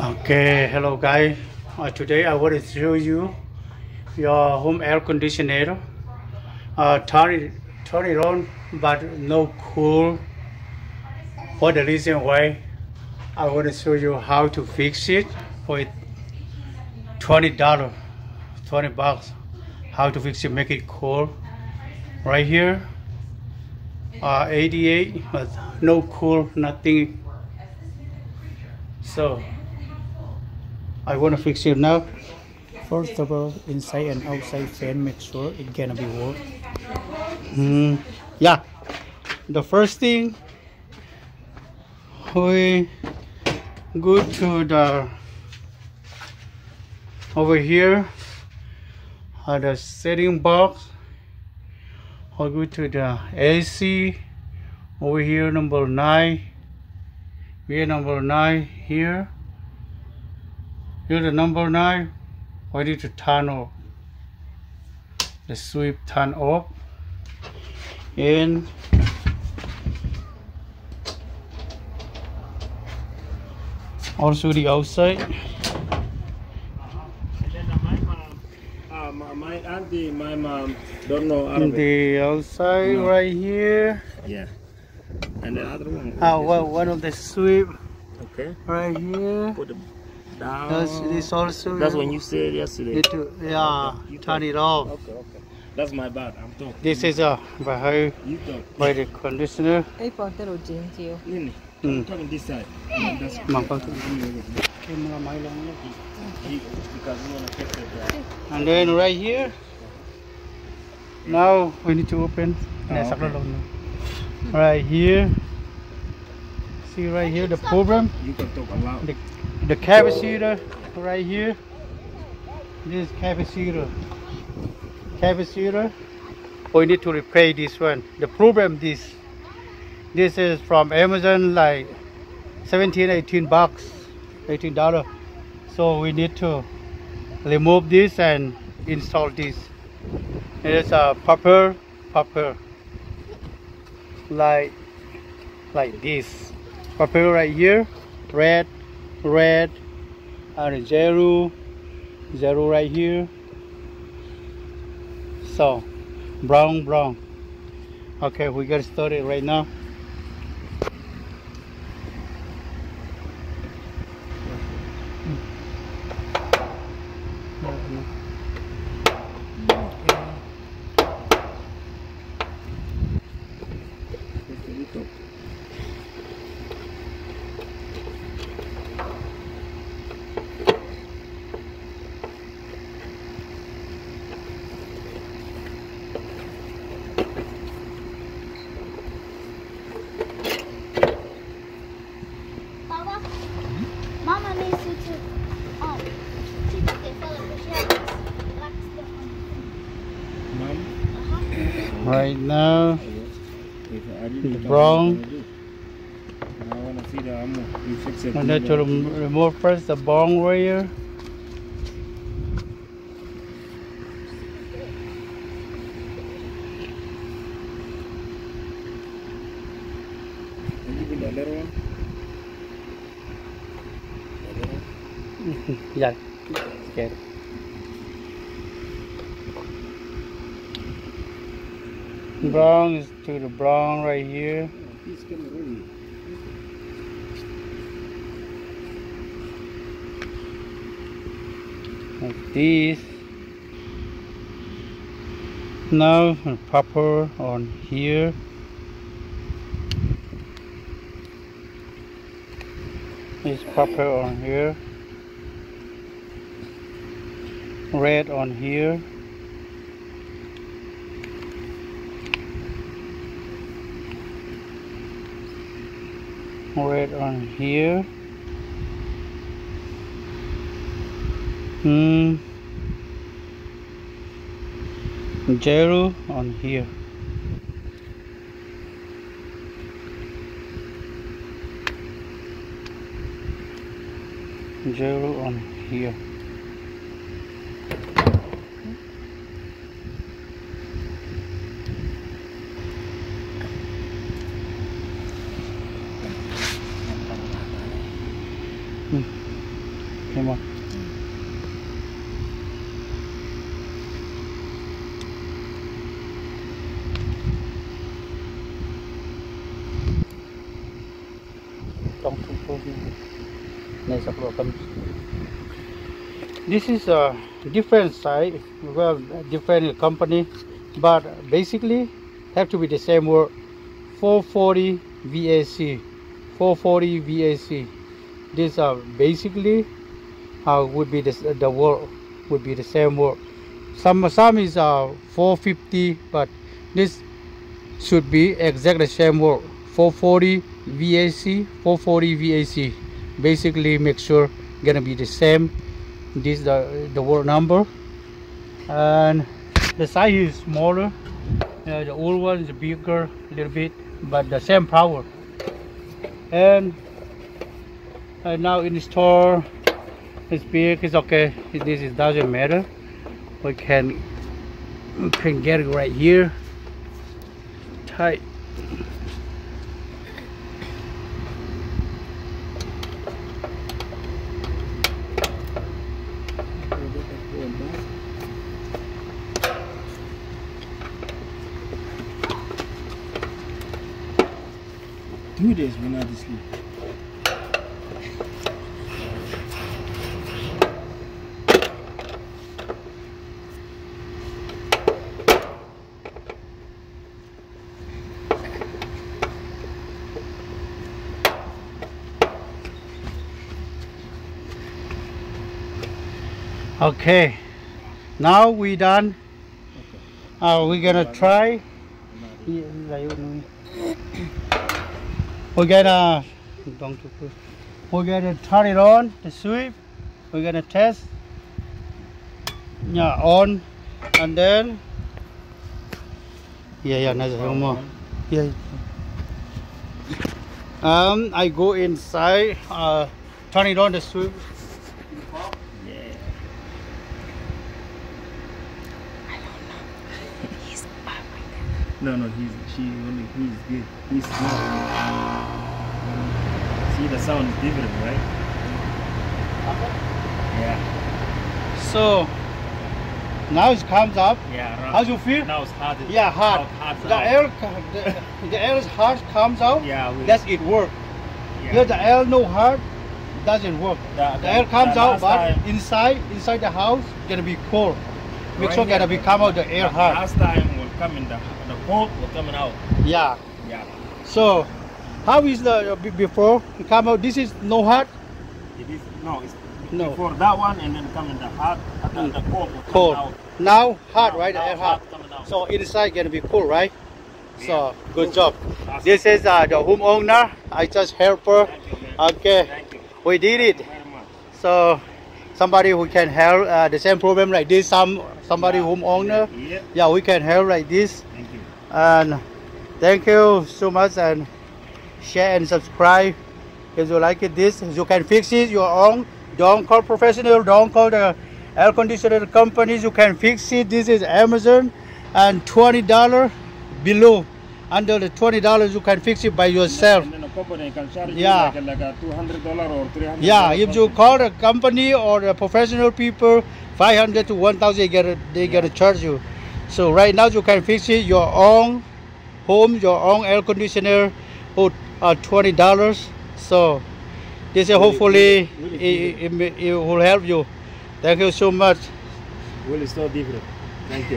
Okay, hello guys. Today I want to show you your home air conditioner. Turn it on, but no cool. For the reason why I want to show you how to fix it for $20, 20 bucks. How to fix it, make it cool. Right here, 88, but no cool, nothing. So I want to fix it now. First of all, inside and outside fan, make sure it gonna be work. Yeah, the first thing we go to the over here the setting box. I'll go to the AC over here, number 9. Here number 9 here. Here the number 9. I need to turn off the switch, turn off, and also the outside. My auntie, my mom don't know Arabic. The outside no. Right here. Yeah. And the other one. Well, one of the sweep. Okay. Right here. Put it down. This also. That's when you said yesterday. Yeah. Okay. Turn it off. Okay. That's my bad. I'm talking. This is by the conditioner. I'm talking this side. That's and then right here, now we need to open. Okay. Right here, see right here the program. You can talk a lot. The capacitor right here. This capacitor. We need to replace this one. The program this is from Amazon, like 17, 18 bucks, $18. So we need to remove this and install this. It is a popper like this. Popper right here, red, and zero right here. So brown. Okay, we get started right now. Mama needs you to keep it for Right now, the brown. I need to remove first the brown wire. Yeah, okay. Brown is to the brown right here. Like this. Now purple on here. It's purple on here. Red on here. Red on here. Zero on here. Zero on here. Come on. This is a different site, well, different company, but basically have to be the same word. 440 VAC, 440 VAC. These are basically would be the word would be the same word. Some is 450, but this should be exactly the same word. 440 VAC, 440 VAC. Basically, make sure gonna be the same. This is the word number, and the size is smaller. The old one is bigger a little bit, but the same power. And now in the store, it's big. It's okay. This doesn't matter. We can get it right here. Tight. Do this when I'm asleep. Okay, now we done. We're gonna try. We're gonna turn it on the switch. We're gonna test. Yeah, on, and then yeah, yeah. I go inside. Turn it on the switch. No, he's good. He's good. See, the sound is different, right? Yeah. So now it comes up. Yeah. How do you feel? Now it's hard. Yeah, hard. The air is hard comes out. Yeah. That's it work. Yeah. Here the air no hard doesn't work. The air comes out, but inside the house gonna be cold. Make right sure here, gonna be come out the air hard. Last time will come in the cold will coming out. Yeah. Yeah. So how is the before it come out? This is no hard. It is it's No. before that one and then come in the hot. The cold will come Cold. out. Now hard, Now- right? The now air hard. coming out. So inside gonna be cool, right? Yeah. So good job. Awesome. This is the homeowner. I just help her. Thank you, man. Okay, Thank you we did it. very much. So somebody who can help the same problem like this. Somebody homeowner. Yeah. Yeah, we can help like this. Thank you. And thank you so much, and share and subscribe if you like it. This you can fix it your own. Don't call professional. Don't call the air conditioner companies. You can fix it. This is Amazon, and $20 below. Under the $20 you can fix it by yourself. And then the company can charge Yeah. you like a $200 or $300. Yeah, if you call the company or the professional people, 500 to 1,000 they gotta charge you. So right now you can fix it your own home, your own air conditioner for $20. So this is hopefully it will help you. Thank you so much. Well, it's so different. Thank you.